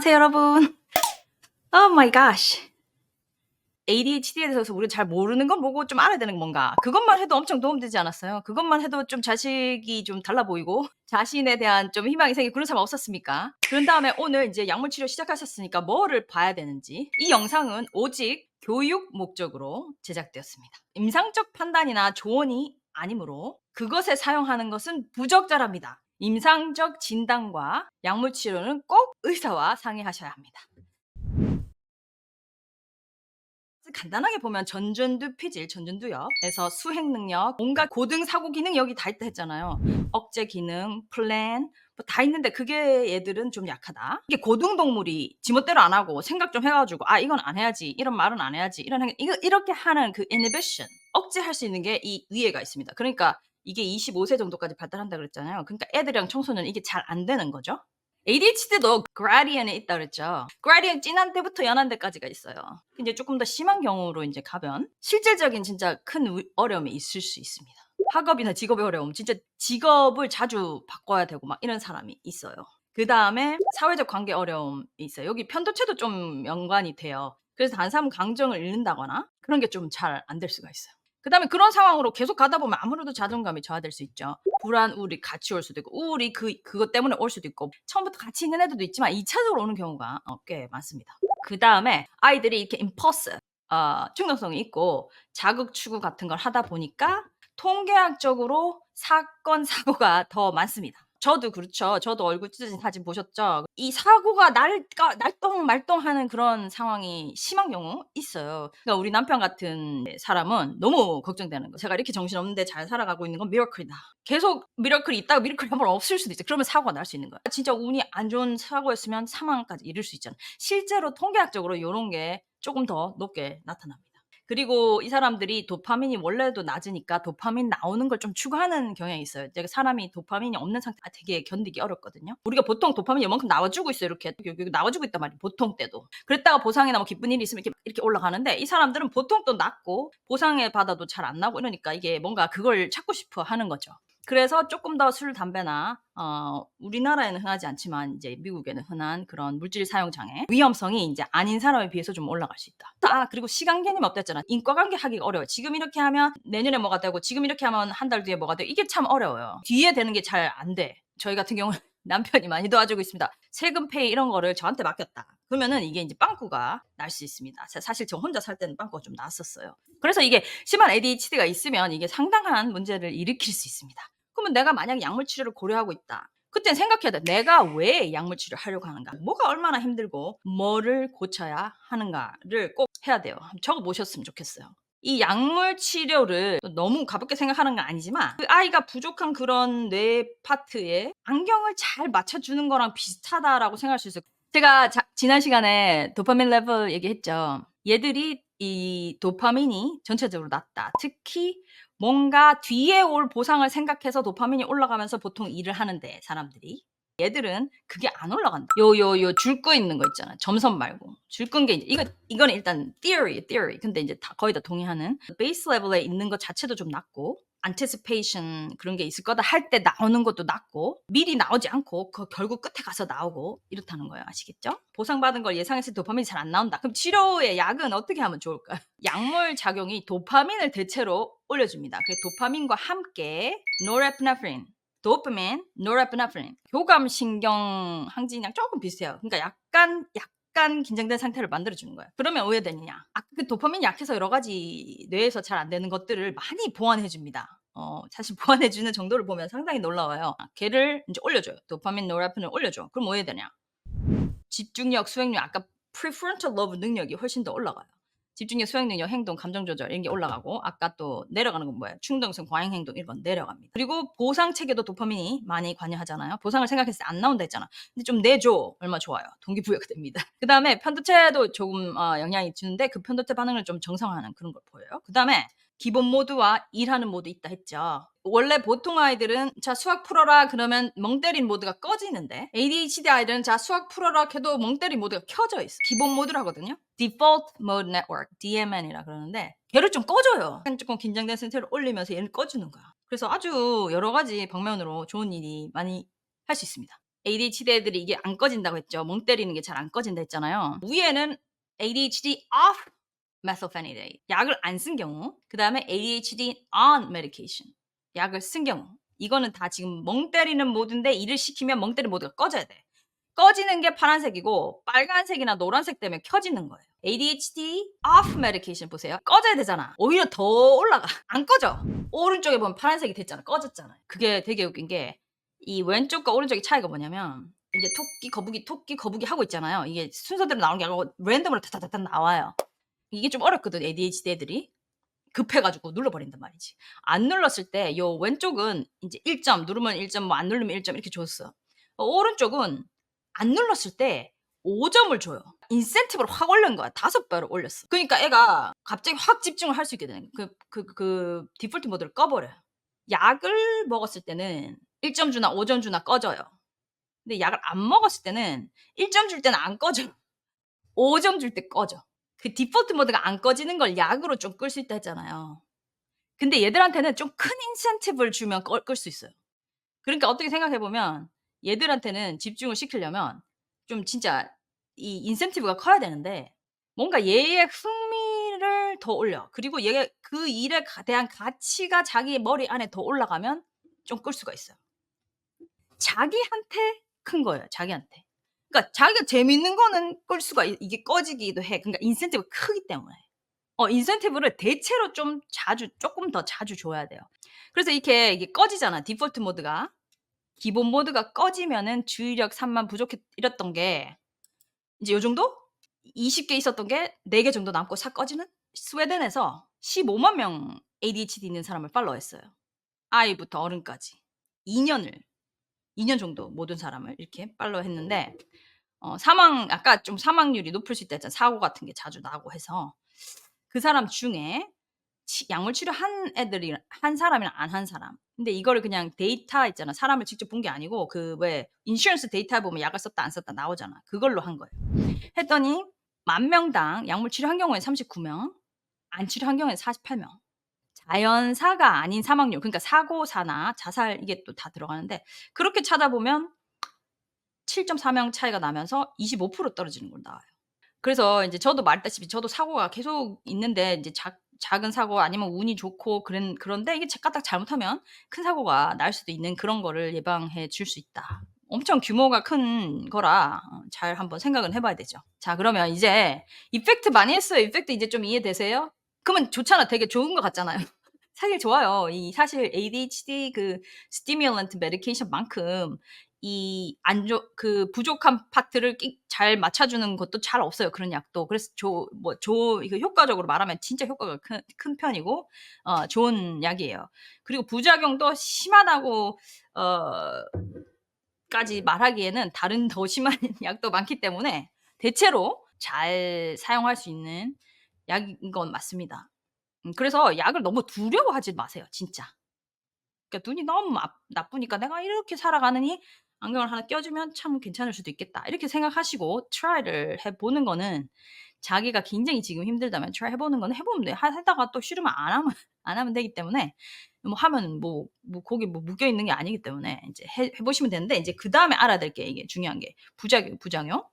안녕하세요, 여러분. Oh my gosh. ADHD에 대해서 우리가 잘 모르는 건 뭐고 좀 알아야 되는 건 뭔가. 그것만 해도 엄청 도움되지 않았어요? 그것만 해도 좀 자식이 좀 달라 보이고 자신에 대한 좀 희망이 생기고 그런 사람 없었습니까? 그런 다음에 오늘 이제 약물 치료 시작하셨으니까 뭐를 봐야 되는지. 이 영상은 오직 교육 목적으로 제작되었습니다. 임상적 판단이나 조언이 아니므로 그것에 사용하는 것은 부적절합니다. 임상적 진단과 약물 치료는 꼭 의사와 상의하셔야 합니다. 간단하게 보면 전전두 피질, 전전두엽에서 수행 능력, 온갖 고등 사고 기능 여기 다 있다 했잖아요. 억제 기능, 플랜 뭐 다 있는데 그게 얘들은 좀 약하다. 이게 고등 동물이 지멋대로 안 하고 생각 좀 해가지고 아 이건 안 해야지, 이런 말은 안 해야지, 이거 이렇게 하는 그 inhibition 억제할 수 있는 게 이 위에가 있습니다. 그러니까 이게 25세 정도까지 발달한다 그랬잖아요. 그러니까 애들이랑 청소년 이게 잘 안 되는 거죠. ADHD도 gradient에 있다 그랬죠. gradient 진한 때부터 연한 때까지가 있어요. 이제 조금 더 심한 경우로 이제 가면 실질적인 진짜 큰 어려움이 있을 수 있습니다. 학업이나 직업의 어려움, 진짜 직업을 자주 바꿔야 되고 막 이런 사람이 있어요. 그 다음에 사회적 관계 어려움이 있어요. 여기 편도체도 좀 연관이 돼요. 그래서 다른 사람 감정을 잃는다거나 그런 게 좀 잘 안 될 수가 있어요. 그 다음에 그런 상황으로 계속 가다 보면 아무래도 자존감이 저하될 수 있죠. 불안, 우울이 같이 올 수도 있고, 우울이 그것 때문에 올 수도 있고, 처음부터 같이 있는 애들도 있지만 2차적으로 오는 경우가 꽤 많습니다. 그 다음에 아이들이 이렇게 impulsive, 충동성이 있고 자극 추구 같은 걸 하다 보니까 통계학적으로 사건, 사고가 더 많습니다. 저도 그렇죠. 저도 얼굴 찢어진 사진 보셨죠? 이 사고가 날똥말똥하는 그런 상황이 심한 경우 있어요. 그러니까 우리 남편 같은 사람은 너무 걱정되는 거. 제가 이렇게 정신없는데 잘 살아가고 있는 건 미라클이다. 계속 미라클이 있다가 미라클이 한번 없을 수도 있어요. 그러면 사고가 날 수 있는 거야. 진짜 운이 안 좋은 사고였으면 사망까지 이를 수 있잖아요. 실제로 통계학적으로 이런 게 조금 더 높게 나타납니다. 그리고 이 사람들이 도파민이 원래도 낮으니까 도파민 나오는 걸 좀 추구하는 경향이 있어요. 제가 사람이 도파민이 없는 상태 되게 견디기 어렵거든요. 우리가 보통 도파민이 이만큼 나와주고 있어요. 이렇게 여기 나와주고 있단 말이에요. 보통 때도. 그랬다가 보상이나 뭐 기쁜 일이 있으면 이렇게 올라가는데 이 사람들은 보통도 낮고 보상을 받아도 잘 안 나고 이러니까 이게 뭔가 그걸 찾고 싶어 하는 거죠. 그래서 조금 더 술, 담배나 우리나라에는 흔하지 않지만 이제 미국에는 흔한 그런 물질 사용 장애 위험성이 이제 아닌 사람에 비해서 좀 올라갈 수 있다. 그리고 시간 개념이 없댔잖아. 인과관계 하기가 어려워요. 지금 이렇게 하면 내년에 뭐가 되고 지금 이렇게 하면 한 달 뒤에 뭐가 되고 이게 참 어려워요. 뒤에 되는 게 잘 안 돼. 저희 같은 경우는 남편이 많이 도와주고 있습니다. 세금 페이 이런 거를 저한테 맡겼다. 그러면은 이게 이제 빵꾸가 날 수 있습니다. 사실 저 혼자 살 때는 빵꾸가 좀 났었어요. 그래서 이게 심한 ADHD가 있으면 이게 상당한 문제를 일으킬 수 있습니다. 그러면 내가 만약 약물 치료를 고려하고 있다. 그땐 생각해야 돼. 내가 왜 약물 치료를 하려고 하는가? 뭐가 얼마나 힘들고 뭐를 고쳐야 하는가를 꼭 해야 돼요. 적어 보셨으면 좋겠어요. 이 약물 치료를 너무 가볍게 생각하는 건 아니지만 그 아이가 부족한 그런 뇌 파트에 안경을 잘 맞춰주는 거랑 비슷하다라고 생각할 수 있어요. 제가 지난 시간에 도파민 레벨 얘기했죠. 얘들이 이 도파민이 전체적으로 낮다. 특히 뭔가 뒤에 올 보상을 생각해서 도파민이 올라가면서 보통 일을 하는데 사람들이 얘들은 그게 안 올라간다. 요 줄 거 있는 거 있잖아. 점선 말고 줄 끈 게 이거는 일단 theory. 근데 이제 거의 다 동의하는 베이스 레벨에 있는 것 자체도 좀 낮고 anticipation 그런 게 있을 거다 할 때 나오는 것도 낮고 미리 나오지 않고 결국 끝에 가서 나오고 이렇다는 거예요. 아시겠죠? 보상받은 걸 예상했을 때 도파민이 잘 안 나온다. 그럼 치료의 약은 어떻게 하면 좋을까요? 약물 작용이 도파민을 대체로 올려줍니다. 그 도파민과 함께 노르에피네프린 도파민, 노르에피네프린, 교감신경 항진이랑 조금 비슷해요. 그러니까 약간 긴장된 상태를 만들어주는 거예요. 그러면 오해되느냐? 그 도파민이 약해서 여러 가지 뇌에서 잘 안 되는 것들을 많이 보완해줍니다. 사실 보완해주는 정도를 보면 상당히 놀라워요. 걔를 이제 올려줘요. 도파민, 노르에피네프린을 올려줘. 그럼 오해되냐? 집중력, 수행력, 아까 prefrontal lobe 능력이 훨씬 더 올라가요. 집중력, 수행 능력, 행동, 감정 조절 이런 게 올라가고 아까 또 내려가는 건 뭐예요? 충동성, 과잉 행동 이런 건 내려갑니다. 그리고 보상 체계도 도파민이 많이 관여하잖아요. 보상을 생각했을 때 안 나온다 했잖아. 근데 좀 내줘. 얼마 좋아요. 동기부여가 됩니다. 그다음에 편도체도 조금 영향이 주는데 그 편도체 반응을 좀 정상화하는 그런 걸 보여요. 그다음에 기본 모드와 일하는 모드 있다 했죠. 원래 보통 아이들은 자 수학 풀어라 그러면 멍 때린 모드가 꺼지는데 ADHD 아이들은 자 수학 풀어라 해도 멍 때린 모드가 켜져 있어. 기본 모드를 하거든요. Default Mode Network, DMN이라 그러는데 걔를 좀 꺼줘요. 조금 긴장된 상태로 올리면서 얘를 꺼주는 거야. 그래서 아주 여러 가지 방면으로 좋은 일이 많이 할 수 있습니다. ADHD 애들이 이게 안 꺼진다고 했죠. 멍 때리는 게 잘 안 꺼진다 했잖아요. 위에는 ADHD off methylphenidate 약을 안 쓴 경우, 그다음에 ADHD on medication 약을 쓴 경우. 이거는 다 지금 멍 때리는 모드인데 일을 시키면 멍 때리는 모드가 꺼져야 돼. 꺼지는 게 파란색이고 빨간색이나 노란색 때문에 켜지는 거예요. ADHD off medication 보세요. 꺼져야 되잖아. 오히려 더 올라가. 안 꺼져. 오른쪽에 보면 파란색이 됐잖아. 꺼졌잖아요. 그게 되게 웃긴 게 이 왼쪽과 오른쪽의 차이가 뭐냐면 이제 토끼, 거북이, 토끼, 거북이 하고 있잖아요. 이게 순서대로 나오는 게 아니고 랜덤으로 타타타타 나와요. 이게 좀 어렵거든, ADHD 애들이. 급해 가지고 눌러버린단 말이지. 안 눌렀을 때 요 왼쪽은 인제 1점 누르면 1점 뭐 안 누르면 1점 이렇게 줬어. 오른쪽은 안 눌렀을 때 5 점을 줘요. 인센티브를 확 올린 거야. 5 배로 올렸어. 그러니까 애가 갑자기 확 집중을 할 수 있게 되는 거야. 그 디폴트 모드를 꺼 버려요. 약을 먹었을 때는 1점 주나 5점 주나 꺼져요. 근데 약을 안 먹었을 때는 1점 줄 때는 안 꺼져. 5점 줄 때 꺼져. 그 디폴트 모드가 안 꺼지는 걸 약으로 좀 끌 수 있다 했잖아요. 근데 얘들한테는 좀 큰 인센티브를 주면 끌 수 있어요. 그러니까 어떻게 생각해 보면 얘들한테는 집중을 시키려면 좀 진짜 이 인센티브가 커야 되는데 뭔가 얘의 흥미를 더 올려. 그리고 얘가 그 일에 대한 가치가 자기 머리 안에 더 올라가면 좀 끌 수가 있어요. 자기한테 큰 거예요, 자기한테. 그러니까 자기가 재밌는 거는 끌 수가 이게 꺼지기도 해. 그러니까 인센티브가 크기 때문에. 인센티브를 대체로 좀 자주 쪼끔 더 자주 줘야 돼요. 그래서 이게 꺼지잖아, 디폴트 모드가. 기본 모드가 꺼지면은 주의력 3만 부족했 이랬던 게 이제 요 정도? 20개 있었던 게 4개 정도 남고 싹 꺼지는? 스웨덴에서 15만 명 ADHD 있는 사람을 팔로우했어요. 아이부터 어른까지. 2 년을 2년 정도 모든 사람을 이렇게 팔로우했는데 아까 좀 사망률이 높을 수 있다 했잖아. 사고 같은 게 자주 나고 해서. 그 사람 중에 약물 치료한 애들이 한 사람이랑 안 한 사람. 근데 이거를 그냥 데이터 있잖아. 사람을 직접 본 게 아니고 그 왜 인슈런스 데이터에 보면 약을 썼다 안 썼다 나오잖아. 그걸로 한 거예요. 했더니 10,000 명당 약물 치료한 경우에 39 명, 안 치료한 경우에 48 명. 자연사가 아닌 사망률, 그러니까 사고사나 자살 이게 또 다 들어가는데 그렇게 찾아보면 7.4명 차이가 나면서 25% 떨어지는 걸로 나와요. 그래서 인제 저도 말했다시피 저도 사고가 계속 있는데 인제 작은 사고 아니면 운이 좋고 그런데 이게 까딱 잘못하면 큰 사고가 날 수도 있는 그런 거를 예방해 줄 수 있다. 엄청 규모가 큰 거라 잘 한번 생각은 해 봐야 되죠. 자, 그러면 이제 이펙트 많이 했어요. 이펙트 이제 좀 이해되세요? 그러면 좋잖아. 되게 좋은 것 같잖아요. 사실 좋아요. 이 사실 ADHD 그 stimulant medication만큼 이 안 좋 그 부족한 파트를 잘 맞춰 주는 것도 잘 없어요, 그런 약도. 그래서 이거 효과적으로 말하면 진짜 효과가 큰 편이고 좋은 약이에요. 그리고 부작용도 심하다고 어 까지 말하기에는 다른 더 심한 약도 많기 때문에 대체로 잘 사용할 수 있는 약인 건 맞습니다. 그래서 약을 너무 두려워하지 마세요, 진짜. 그러니까 '눈이 너무 나쁘니까 내가 이렇게 살아가느니 안경을 하나 껴 주면 참 괜찮을 수도 있겠다.' 이렇게 생각하시고 트라이를 해 보는 거는 자기가 굉장히 지금 힘들다면 트라이 해 보는 거는 해 보면 돼요. 하다가 또 싫으면 안 하면 안 하면 되기 때문에 뭐 하면 거기 묶여 있는 게 아니기 때문에 인제 해 보시면 되는데 인제 그다음에 알아야 될 게 이게 중요한 게 부작용.